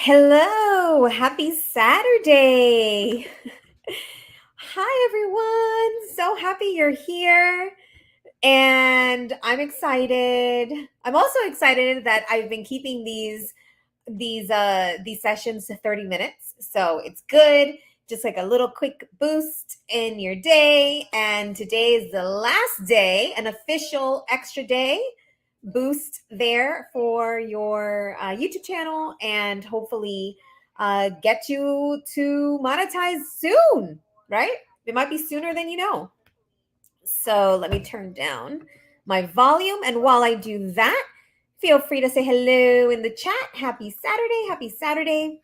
Hello, happy Saturday. Hi, everyone. So happy you're here. And I'm excited. I'm also excited that I've been keeping these sessions to 30 minutes. So it's good. Just like a little quick boost in your day. And today is the last day, an official extra day boost there for your YouTube channel, and hopefully get you to monetize soon, right? It might be sooner than you know. So let me turn down my volume. And while I do that, feel free to say hello in the chat. Happy Saturday. Happy Saturday.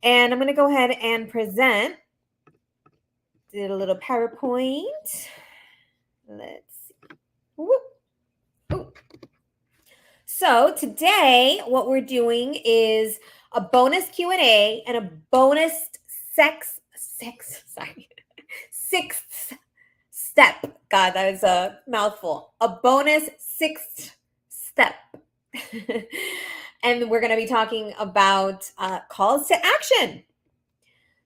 And I'm going to go ahead and present. Did a little PowerPoint. Let's see. Whoop. Ooh. So today, what we're doing is a bonus Q&A and a bonus sixth step. God, that is a mouthful. A bonus sixth step. And we're going to be talking about calls to action.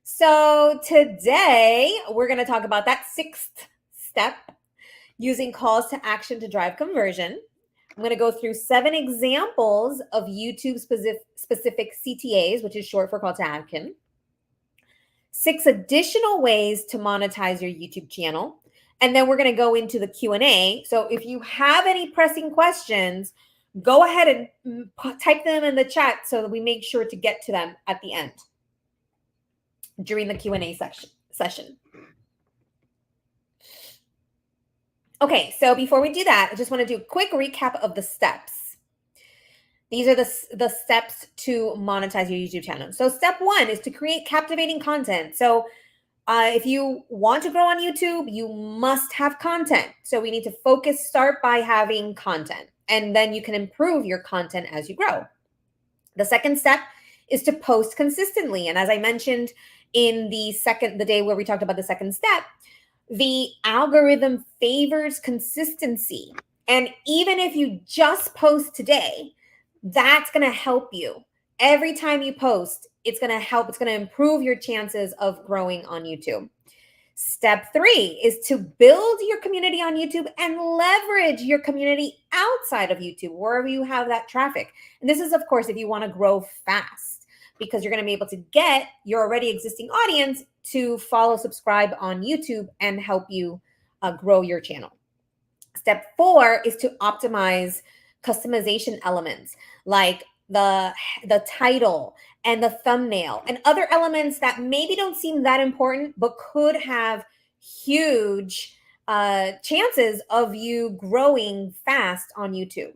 So today, we're going to talk about that sixth step, using calls to action to drive conversion. I'm going to go through 7 examples of YouTube specific CTAs, which is short for call to action. 6 additional ways to monetize your YouTube channel. And then we're going to go into the Q&A. So if you have any pressing questions, go ahead and type them in the chat so that we make sure to get to them at the end during the Q&A session. Okay, so before we do that, I just want to do a quick recap of the steps. These are the steps to monetize your YouTube channel. So step 1 is to create captivating content. So if you want to grow on YouTube, you must have content. So we need to start by having content, and then you can improve your content as you grow. The second step is to post consistently. And as I mentioned in the day where we talked about the second step, the algorithm favors consistency. And even if you just post today, that's going to help you. Every time you post, it's going to help. It's going to improve your chances of growing on YouTube. Step 3 is to build your community on YouTube and leverage your community outside of YouTube, wherever you have that traffic. And this is, of course, if you want to grow fast, because you're going to be able to get your already existing audience to follow, subscribe on YouTube and help you grow your channel. Step 4 is to optimize customization elements like the title and the thumbnail and other elements that maybe don't seem that important, but could have huge chances of you growing fast on YouTube.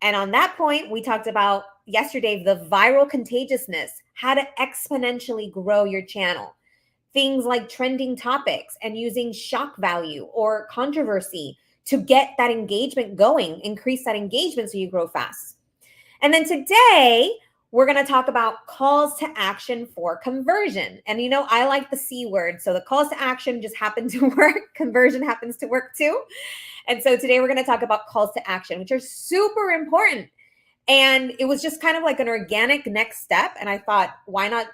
And on that point, we talked about yesterday the viral contagiousness, how to exponentially grow your channel. Things like trending topics and using shock value or controversy to get that engagement going, increase that engagement so you grow fast. And then today, we're going to talk about calls to action for conversion. And you know, I like the C word. So the calls to action just happen to work. Conversion happens to work too. And so today we're going to talk about calls to action, which are super important. And it was just kind of like an organic next step. And I thought, why not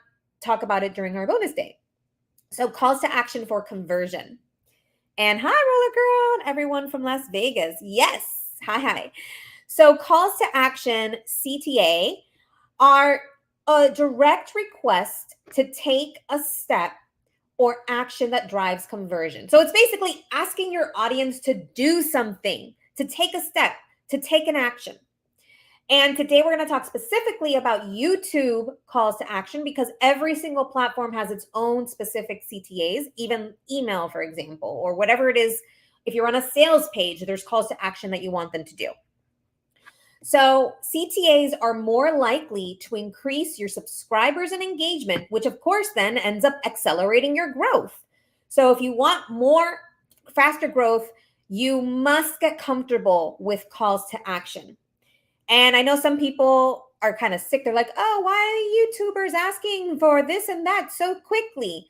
talk about it during our bonus day? So calls to action for conversion. And hi, Roller Girl, everyone from Las Vegas. Yes, hi. So calls to action, CTA, are a direct request to take a step or action that drives conversion. So it's basically asking your audience to do something, to take a step, to take an action. And today we're going to talk specifically about YouTube calls to action, because every single platform has its own specific CTAs, even email, for example, or whatever it is. If you're on a sales page, there's calls to action that you want them to do. So CTAs are more likely to increase your subscribers and engagement, which of course then ends up accelerating your growth. So if you want faster growth, you must get comfortable with calls to action. And I know some people are kind of sick. They're like, oh, why are YouTubers asking for this and that so quickly?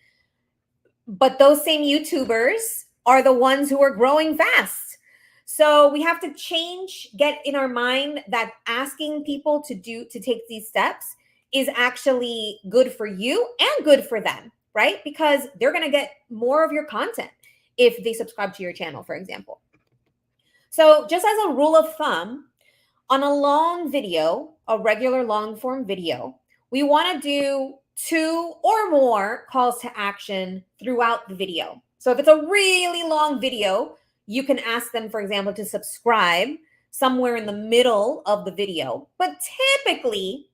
But those same YouTubers are the ones who are growing fast. So we have to get in our mind that asking people to take these steps is actually good for you and good for them, right? Because they're going to get more of your content if they subscribe to your channel, for example. So just as a rule of thumb, on a long video, a regular long form video, we want to do 2 or more calls to action throughout the video. So if it's a really long video, you can ask them, for example, to subscribe somewhere in the middle of the video. But typically,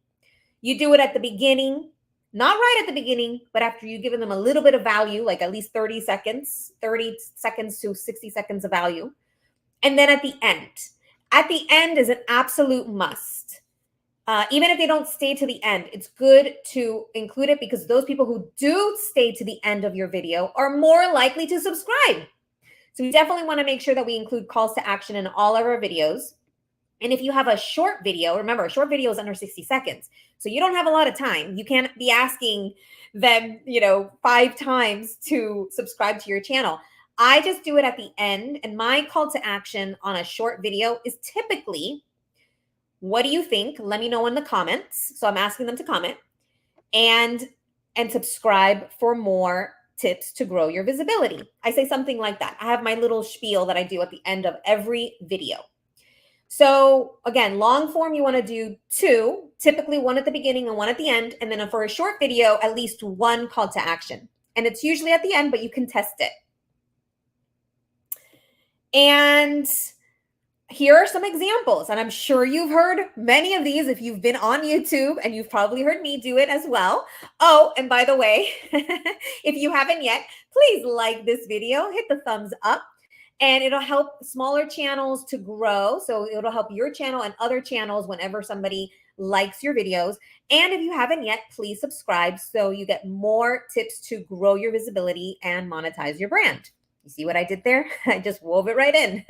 you do it at the beginning, not right at the beginning, but after you've given them a little bit of value, like at least 30 seconds to 60 seconds of value. And then at the end. At the end is an absolute must. Even if they don't stay to the end, it's good to include it because those people who do stay to the end of your video are more likely to subscribe. So we definitely want to make sure that we include calls to action in all of our videos. And if you have a short video, remember, a short video is under 60 seconds. So you don't have a lot of time. You can't be asking them, 5 times to subscribe to your channel. I just do it at the end. And my call to action on a short video is typically, what do you think? Let me know in the comments. So I'm asking them to comment and subscribe for more tips to grow your visibility. I say something like that. I have my little spiel that I do at the end of every video. So again, long form, you want to do 2, typically 1 at the beginning and 1 at the end. And then for a short video, at least 1 call to action. And it's usually at the end, but you can test it. And here are some examples. And I'm sure you've heard many of these if you've been on YouTube, and you've probably heard me do it as well. Oh, and by the way, if you haven't yet, please like this video, hit the thumbs up. And it'll help smaller channels to grow. So it'll help your channel and other channels whenever somebody likes your videos. And if you haven't yet, please subscribe so you get more tips to grow your visibility and monetize your brand. You see what I did there? I just wove it right in.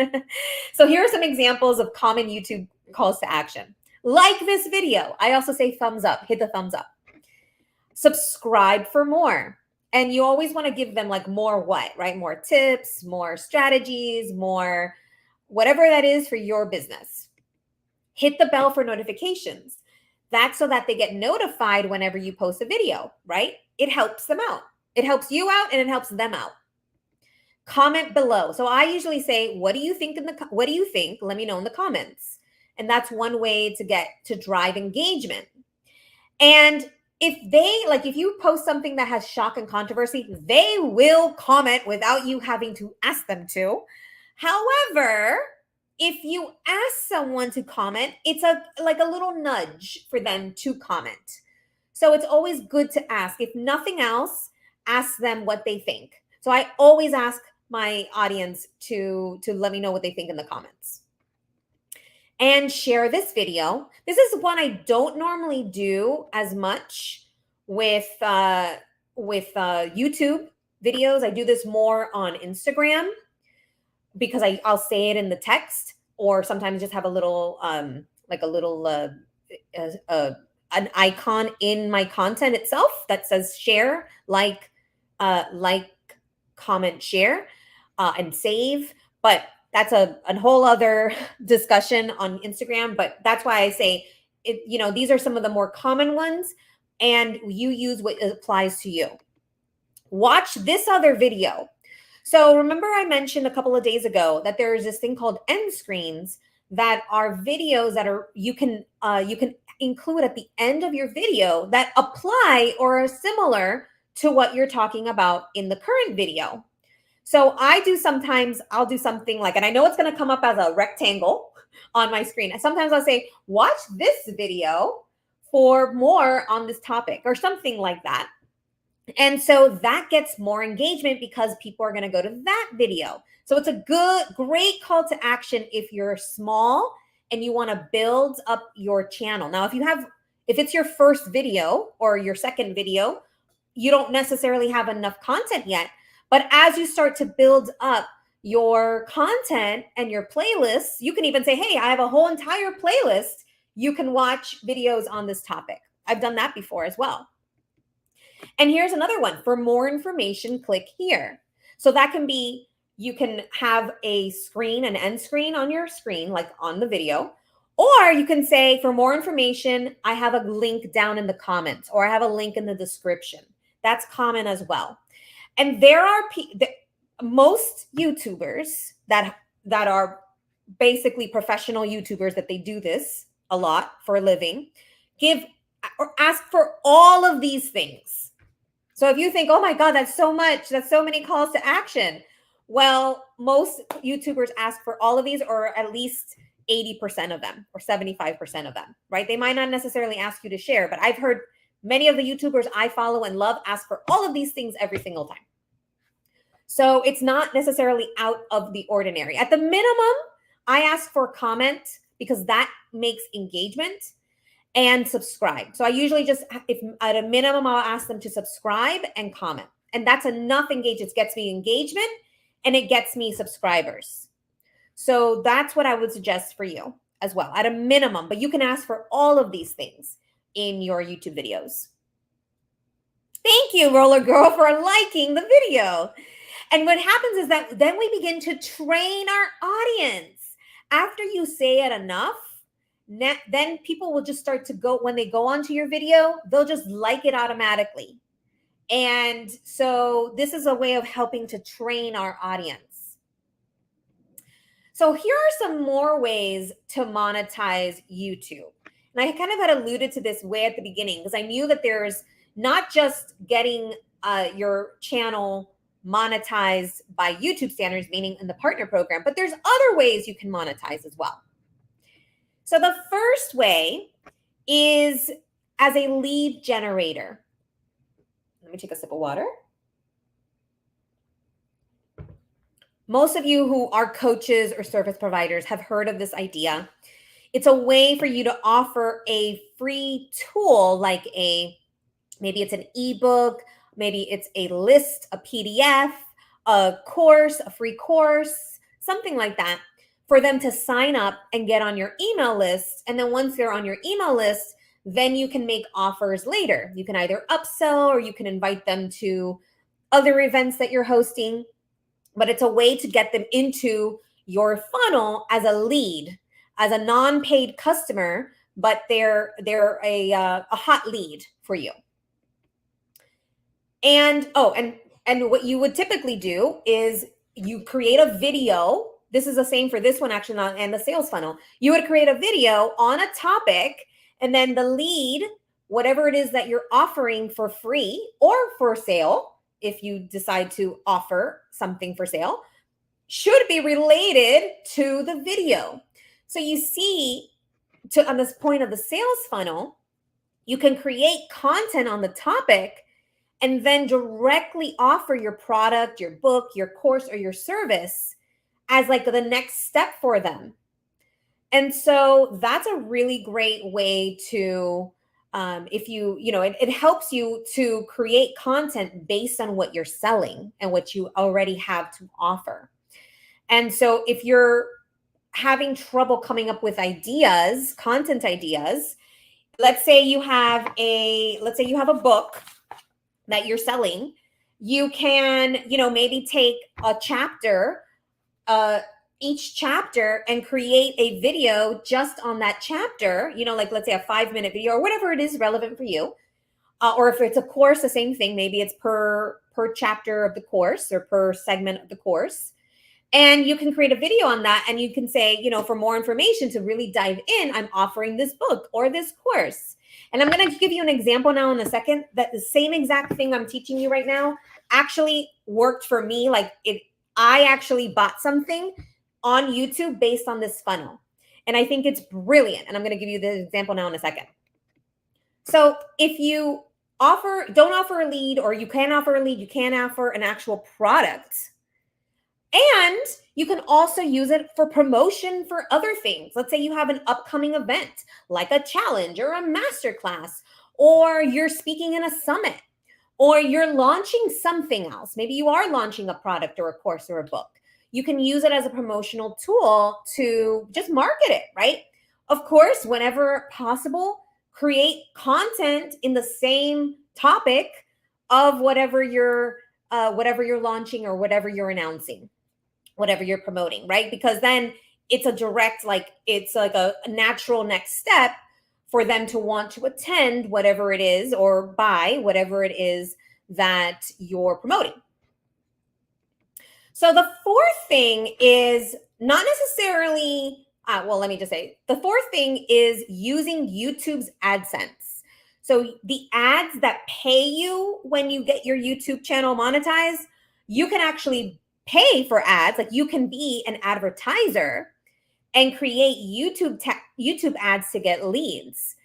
So here are some examples of common YouTube calls to action. Like this video. I also say thumbs up. Hit the thumbs up. Subscribe for more. And you always want to give them like more what, right? More tips, more strategies, more whatever that is for your business. Hit the bell for notifications. That's so that they get notified whenever you post a video, right? It helps them out. It helps you out and it helps them out. Comment below. So I usually say, what do you think what do you think? Let me know in the comments. And that's one way to drive engagement. And if you post something that has shock and controversy, they will comment without you having to ask them to. However, if you ask someone to comment, it's like a little nudge for them to comment. So it's always good to ask. If nothing else, ask them what they think. So I always ask my audience to let me know what they think in the comments. And share this video. This is one I don't normally do as much with YouTube videos. I do this more on Instagram because I'll say it in the text, or sometimes just have a little an icon in my content itself that says share, like, comment, share, and save. But that's a whole other discussion on Instagram. But that's why I say it, these are some of the more common ones, and you use what applies to you. Watch this other video. So remember I mentioned a couple of days ago that there is this thing called end screens that are videos that you can include at the end of your video that apply or are similar to what you're talking about in the current video. So I'll do something like, and I know it's going to come up as a rectangle on my screen. Sometimes I'll say, watch this video for more on this topic or something like that. And so that gets more engagement because people are going to go to that video. So it's a great call to action if you're small and you want to build up your channel. Now, if it's your first video or your second video, you don't necessarily have enough content yet. But as you start to build up your content and your playlists, you can even say, hey, I have a whole entire playlist. You can watch videos on this topic. I've done that before as well. And here's another one. For more information, click here. So that can be, you can have an end screen on your screen, like on the video, Or you can say, for more information, I have a link down in the comments, or I have a link in the description. That's common as well. And there are most YouTubers that are basically professional YouTubers, that they do this a lot for a living, give or ask for all of these things. So if you think, oh my God, that's so much, that's so many calls to action. Well, most YouTubers ask for all of these, or at least 80% of them, or 75% of them, right? They might not necessarily ask you to share, but I've heard many of the YouTubers I follow and love ask for all of these things every single time. So it's not necessarily out of the ordinary. At the minimum, I ask for a comment because that makes engagement, and subscribe. So I usually just, if at a minimum, I'll ask them to subscribe and comment. And that's enough engagement. It gets me engagement and it gets me subscribers. So that's what I would suggest for you as well, at a minimum. But you can ask for all of these things in your YouTube videos. Thank you, Roller Girl, for liking the video. And what happens is that then we begin to train our audience. After you say it enough, then people will just start to go, when they go onto your video, they'll just like it automatically. And so this is a way of helping to train our audience. So here are some more ways to monetize YouTube. And I kind of had alluded to this way at the beginning, because I knew that there's not just getting your channel monetized by YouTube standards, meaning in the partner program, but there's other ways you can monetize as well. So the first way is as a lead generator. Let me take a sip of water. Most of you who are coaches or service providers have heard of this idea. It's a way for you to offer a free tool, like maybe it's an ebook, maybe it's a list, a PDF, a course, a free course, something like that, for them to sign up and get on your email list. And then once they're on your email list, then you can make offers later. You can either upsell, or you can invite them to other events that you're hosting. But it's a way to get them into your funnel as a lead, as a non-paid customer, but they're a hot lead for you. And what you would typically do is you create a video. This is the same for this one, actually, and the sales funnel. You would create a video on a topic, and then the lead, whatever it is that you're offering for free or for sale, if you decide to offer something for sale, should be related to the video. So you see, on this point of the sales funnel, you can create content on the topic and then directly offer your product, your book, your course, or your service as like the next step for them. And so that's a really great way to, if it helps you to create content based on what you're selling and what you already have to offer. And so if you're having trouble coming up with ideas, content ideas, let's say you have a book that you're selling, you can, maybe take a chapter, each chapter, and create a video just on that chapter, like let's say a 5-minute video or whatever it is relevant for you. Or if it's a course, the same thing, maybe it's per chapter of the course or per segment of the course. And you can create a video on that, and you can say, for more information to really dive in, I'm offering this book or this course. And I'm going to give you an example now in a second that the same exact thing I'm teaching you right now actually worked for me. I actually bought something on YouTube based on this funnel. And I think it's brilliant. And I'm going to give you the example now in a second. So if you don't offer a lead, or you can offer a lead, you can offer an actual product. And you can also use it for promotion for other things. Let's say you have an upcoming event, like a challenge or a masterclass, or you're speaking in a summit, or you're launching something else. Maybe you are launching a product or a course or a book. You can use it as a promotional tool to just market it, right? Of course, whenever possible, create content in the same topic of whatever you're launching or whatever you're announcing, whatever you're promoting, right? Because then it's a direct, like, it's like a natural next step for them to want to attend whatever it is or buy whatever it is that you're promoting. So the fourth thing is not necessarily, well, let me just say, the fourth thing is using YouTube's AdSense. So the ads that pay you when you get your YouTube channel monetized, you can actually pay for ads. Like, you can be an advertiser and create YouTube ads to get leads.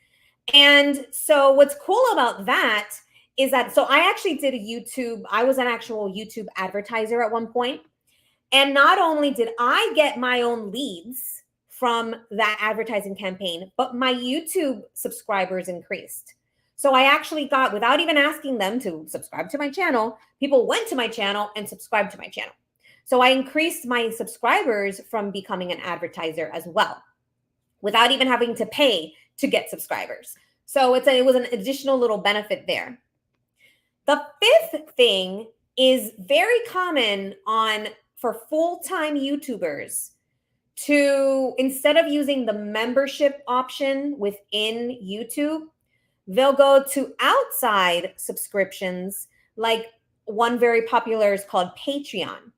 And so what's cool about that is that, so I actually did I was an actual YouTube advertiser at one point. And not only did I get my own leads from that advertising campaign, but my YouTube subscribers increased. So I actually got, without even asking them to subscribe to my channel, people went to my channel and subscribed to my channel. So I increased my subscribers from becoming an advertiser as well, without even having to pay to get subscribers. So it was an additional little benefit there. The fifth thing is very common for full-time YouTubers to, instead of using the membership option within YouTube, they'll go to outside subscriptions. Like, one very popular is called Patreon.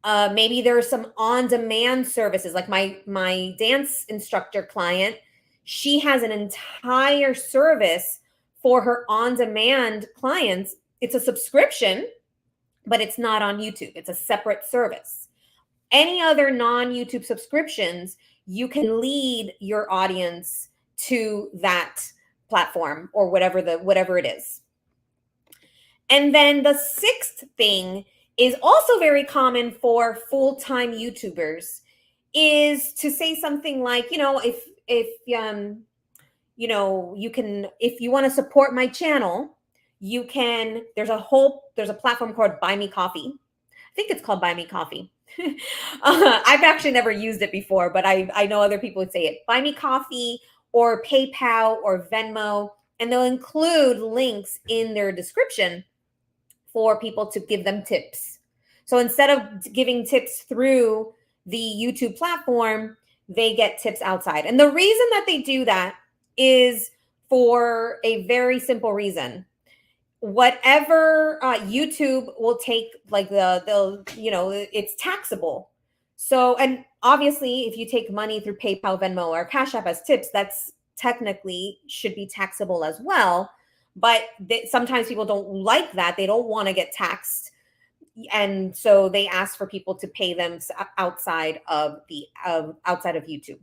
Maybe there are some on-demand services, like my dance instructor client. She has an entire service for her on-demand clients. It's a subscription, but it's not on YouTube. It's a separate service. Any other non-YouTube subscriptions, you can lead your audience to that platform or whatever it is. And then the sixth thing is also very common for full-time YouTubers, is to say something like, if you want to support my channel, you can, there's a platform called Buy Me Coffee. I think it's called Buy Me Coffee. I've actually never used it before, but I know other people would say it. Buy Me Coffee or PayPal or Venmo, and they'll include links in their description for people to give them tips. So instead of giving tips through the YouTube platform, they get tips outside. And the reason that they do that is for a very simple reason. Whatever YouTube will take, like it's taxable. So, and obviously, if you take money through PayPal, Venmo, or Cash App as tips, that's technically should be taxable as well. But sometimes people don't like that. They don't want to get taxed. And so they ask for people to pay them outside of YouTube.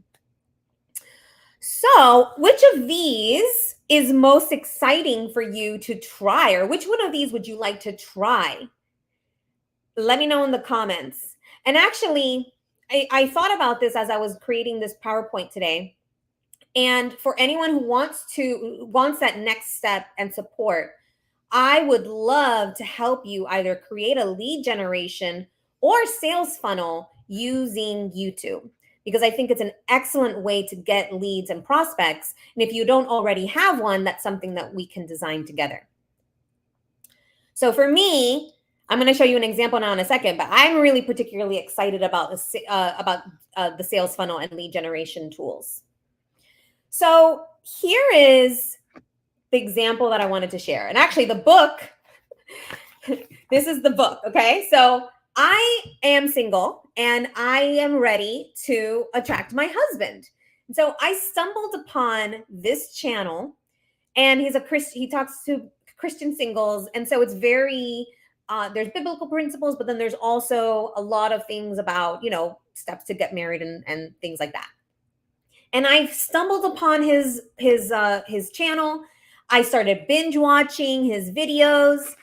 So which of these is most exciting for you to try, or which one of these would you like to try? Let me know in the comments. And actually, I thought about this as I was creating this PowerPoint today. And for anyone who wants that next step and support, I would love to help you either create a lead generation or sales funnel using YouTube, because I think it's an excellent way to get leads and prospects. And if you don't already have one, that's something that we can design together. So for me, I'm going to show you an example now in a second, but I'm really particularly excited about the sales funnel and lead generation tools. So here is the example that I wanted to share. And actually the book, this is the book, okay? So I am single and I am ready to attract my husband. And so I stumbled upon this channel, and he talks to Christian singles. And so it's very, there's biblical principles, but then there's also a lot of things about, steps to get married and things like that. And I stumbled upon his channel. I started binge watching his videos.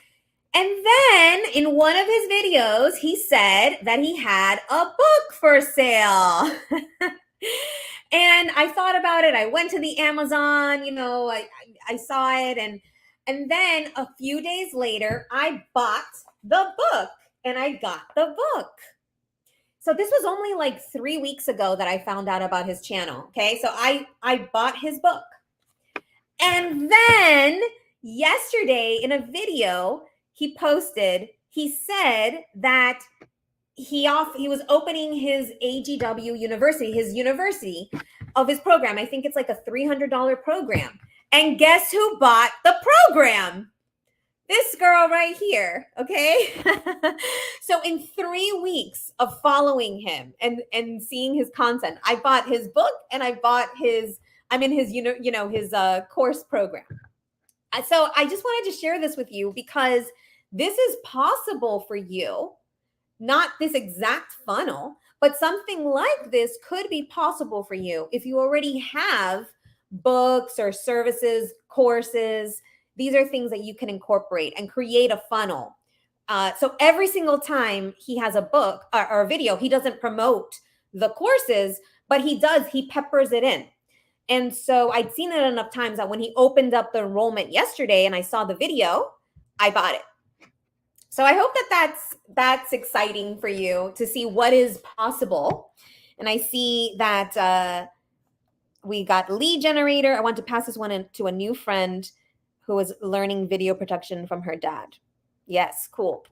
And then in one of his videos, he said that he had a book for sale. And I thought about it. I went to the Amazon, I saw it. And then a few days later, I bought the book and I got the book. So this was only like 3 weeks ago that I found out about his channel. Okay. So I bought his book. And then yesterday in a video he posted, he said that he was opening his AGW university, his university of his program. I think it's like a $300 program. And guess who bought the program? This girl right here, okay? So in 3 weeks of following him and seeing his content, I bought his book and I'm in his his course program. So I just wanted to share this with you because this is possible for you. Not this exact funnel, but something like this could be possible for you if you already have books or services, courses. These are things that you can incorporate and create a funnel. So every single time he has a book or a video, he doesn't promote the courses, but he peppers it in. And so I'd seen it enough times that when he opened up the enrollment yesterday and I saw the video, I bought it. So I hope that that's exciting for you to see what is possible. And I see that we got lead generator. I want to pass this one to a new friend who is learning video production from her dad. Yes, cool.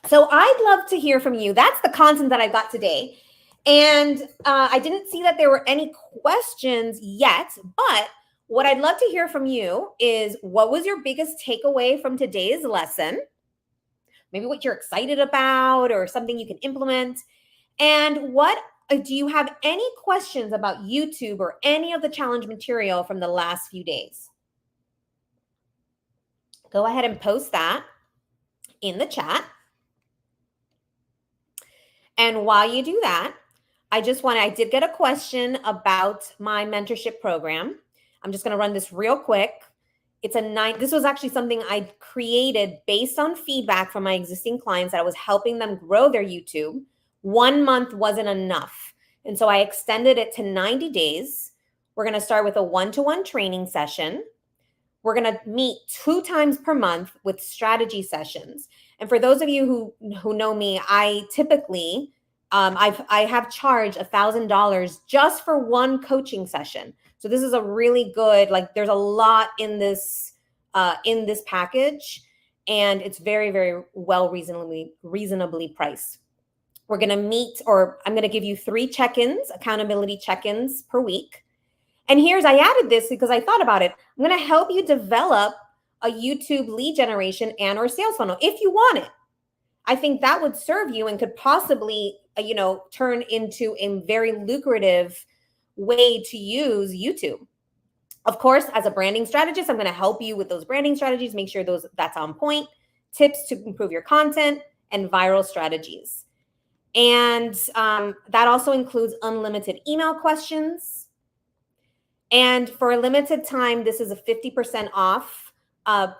So I'd love to hear from you. That's the content that I got today. And I didn't see that there were any questions yet, but what I'd love to hear from you is what was your biggest takeaway from today's lesson? Maybe what you're excited about or something you can implement. And what do you have any questions about YouTube or any of the challenge material from the last few days? Go ahead and post that in the chat. And while you do that, I did get a question about my mentorship program. I'm just going to run this real quick. This was actually something I created based on feedback from my existing clients that I was helping them grow their YouTube. 1 month wasn't enough. And so I extended it to 90 days. We're going to start with a one-to-one training session. We're going to meet 2 times per month with strategy sessions. And for those of you who know me, I typically, I have charged $1,000 just for one coaching session. So this is a really good, there's a lot in this package, and it's very, very well reasonably priced. We're going to meet, or I'm going to give you 3 check-ins, accountability check-ins per week. And I added this because I thought about it. I'm going to help you develop a YouTube lead generation and or sales funnel if you want it. I think that would serve you and could possibly, turn into a very lucrative way to use YouTube. Of course, as a branding strategist, I'm going to help you with those branding strategies, make sure that's on point, tips to improve your content, and viral strategies. And that also includes unlimited email questions. And for a limited time, this is a 50% off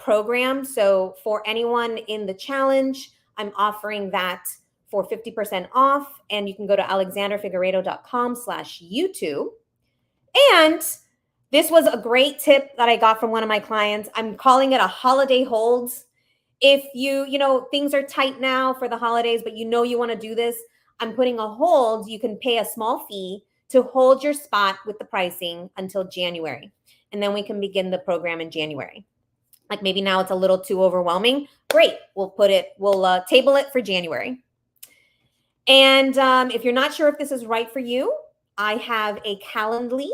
program. So for anyone in the challenge, I'm offering that for 50% off. And you can go to alexanderfigueredo.com/YouTube. And this was a great tip that I got from one of my clients. I'm calling it a holiday hold. If things are tight now for the holidays, but you want to do this, I'm putting a hold. You can pay a small fee to hold your spot with the pricing until January. And then we can begin the program in January. Like maybe now it's a little too overwhelming. Great. We'll table it for January. And if you're not sure if this is right for you, I have a Calendly.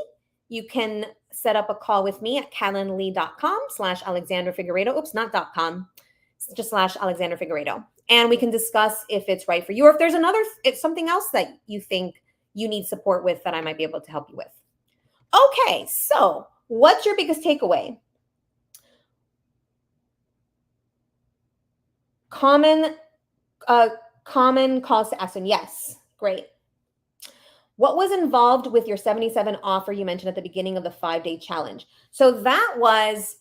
You can set up a call with me at calendly.com/AlexanderFigueredo. Oops, not .com. It's just /AlexanderFigueredo. And we can discuss if it's right for you, or if there's something else that you think you need support with that I might be able to help you with. Okay, so what's your biggest takeaway? Common calls to action. Yes, great. What was involved with your 77 offer you mentioned at the beginning of the 5-day challenge? So that was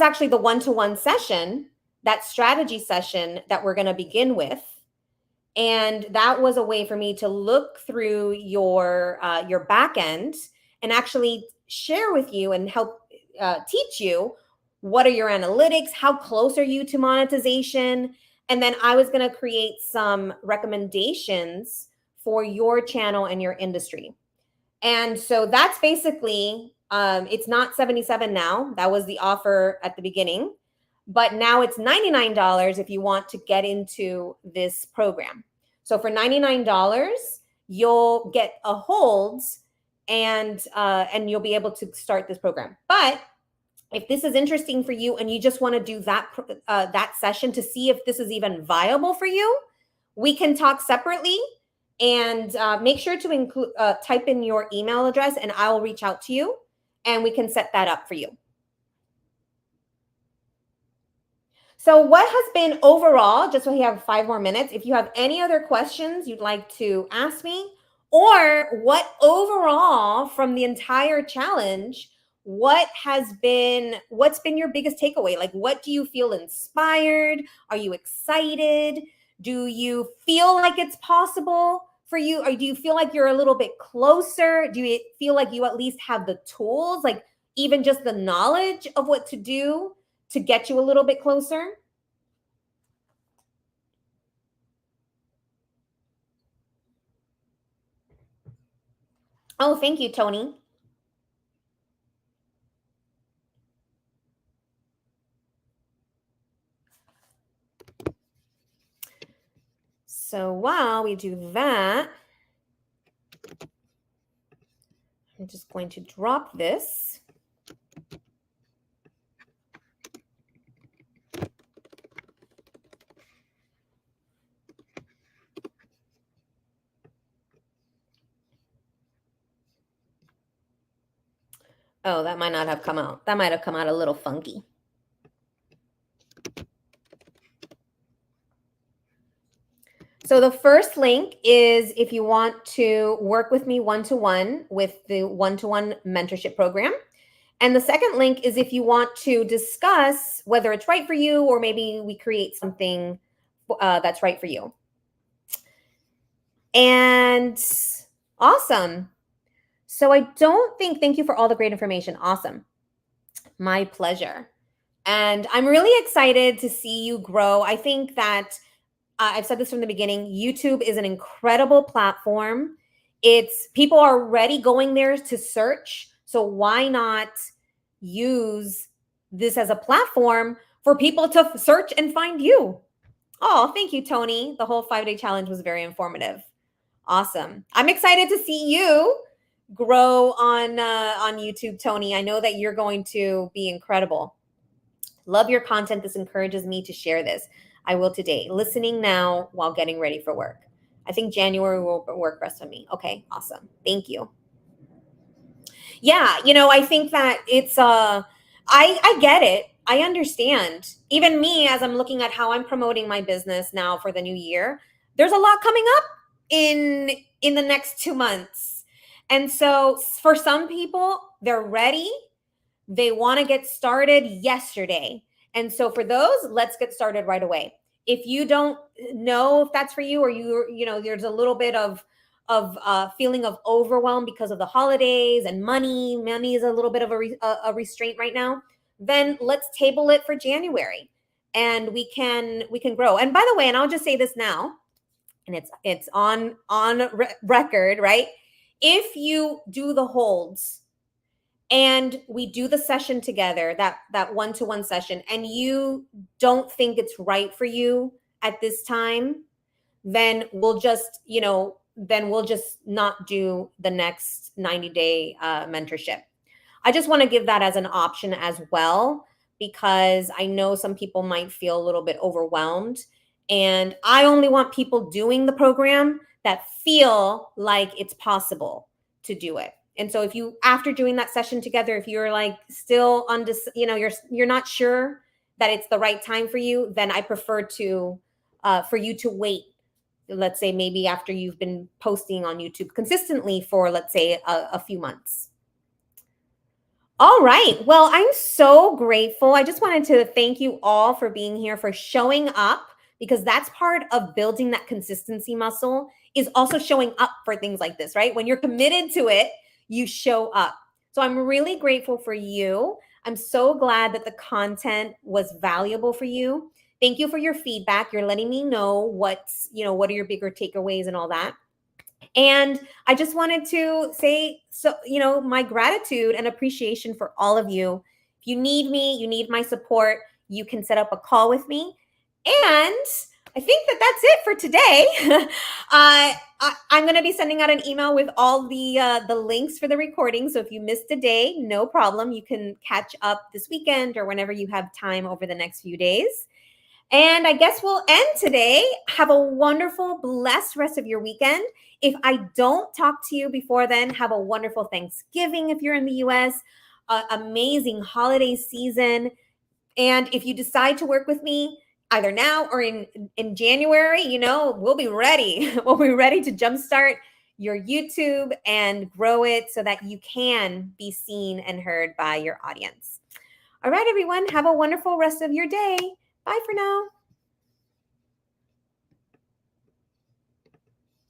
actually the one-to-one session, that strategy session that we're going to begin with. And that was a way for me to look through your back end and actually share with you and help teach you what are your analytics, how close are you to monetization, and then I was going to create some recommendations for your channel and your industry. And so that's basically, it's not 77 now. That was the offer at the beginning. but now it's $99 if you want to get into this program. So for $99, you'll get a holds and you'll be able to start this program. But if this is interesting for you and you just want to do that session to see if this is even viable for you, we can talk separately, and make sure to include type in your email address and I will reach out to you and we can set that up for you. So what has been overall, just so we have 5 more minutes, if you have any other questions you'd like to ask me, or what overall from the entire challenge, what's been your biggest takeaway? Like, what do you feel inspired? Are you excited? Do you feel like it's possible for you? Or do you feel like you're a little bit closer? Do you feel like you at least have the tools, like even just the knowledge of what to do to get you a little bit closer? Oh, thank you, Tony. So while we do that, I'm just going to drop this. Oh, that might not have come out. That might have come out a little funky. So the first link is if you want to work with me one-to-one with the one-to-one mentorship program. And the second link is if you want to discuss whether it's right for you or maybe we create something that's right for you. And awesome. So I don't think, thank you for all the great information. Awesome. My pleasure. And I'm really excited to see you grow. I think that I've said this from the beginning, YouTube is an incredible platform. It's people are already going there to search. So why not use this as a platform for people to search and find you? Oh, thank you, Tony. The whole 5-day challenge was very informative. Awesome. I'm excited to see you grow on YouTube, Tony. I know that you're going to be incredible. Love your content. This encourages me to share this. I will today. Listening now while getting ready for work. I think January will work best for me. Okay, awesome. Thank you. Yeah, I think that it's I get it. I understand. Even me, as I'm looking at how I'm promoting my business now for the new year, there's a lot coming up in the next 2 months. And so for some people, they're ready. They want to get started yesterday. And so for those, let's get started right away. If you don't know if that's for you, or there's a little bit of feeling of overwhelm because of the holidays and money is a little bit of a restraint right now, then let's table it for January and we can grow. And by the way, and I'll just say this now, and it's on record, right? If you do the holds and we do the session together, that one-to-one session, and you don't think it's right for you at this time, then we'll just not do the next 90-day mentorship. I just want to give that as an option as well, because I know some people might feel a little bit overwhelmed, and I only want people doing the program that feel like it's possible to do it. And so if you, after doing that session together, if you're like still you're not sure that it's the right time for you, then I prefer to for you to wait. Let's say maybe after you've been posting on YouTube consistently for, let's say, a few months. All right. Well, I'm so grateful. I just wanted to thank you all for being here, for showing up, because that's part of building that consistency muscle, is also showing up for things like this, right? When you're committed to it, you show up. So I'm really grateful for you. I'm so glad that the content was valuable for you. Thank you for your feedback. You're letting me know what are your bigger takeaways and all that. And I just wanted to say, my gratitude and appreciation for all of you. If you need me, you need my support, you can set up a call with me. And I think that that's it for today. I'm going to be sending out an email with all the links for the recording. So if you missed a day, no problem. You can catch up this weekend or whenever you have time over the next few days. And I guess we'll end today. Have a wonderful, blessed rest of your weekend. If I don't talk to you before then, have a wonderful Thanksgiving if you're in the US, amazing holiday season. And if you decide to work with me, either now or in January, you know, we'll be ready. We'll be ready to jumpstart your YouTube and grow it so that you can be seen and heard by your audience. All right, everyone, have a wonderful rest of your day. Bye for now.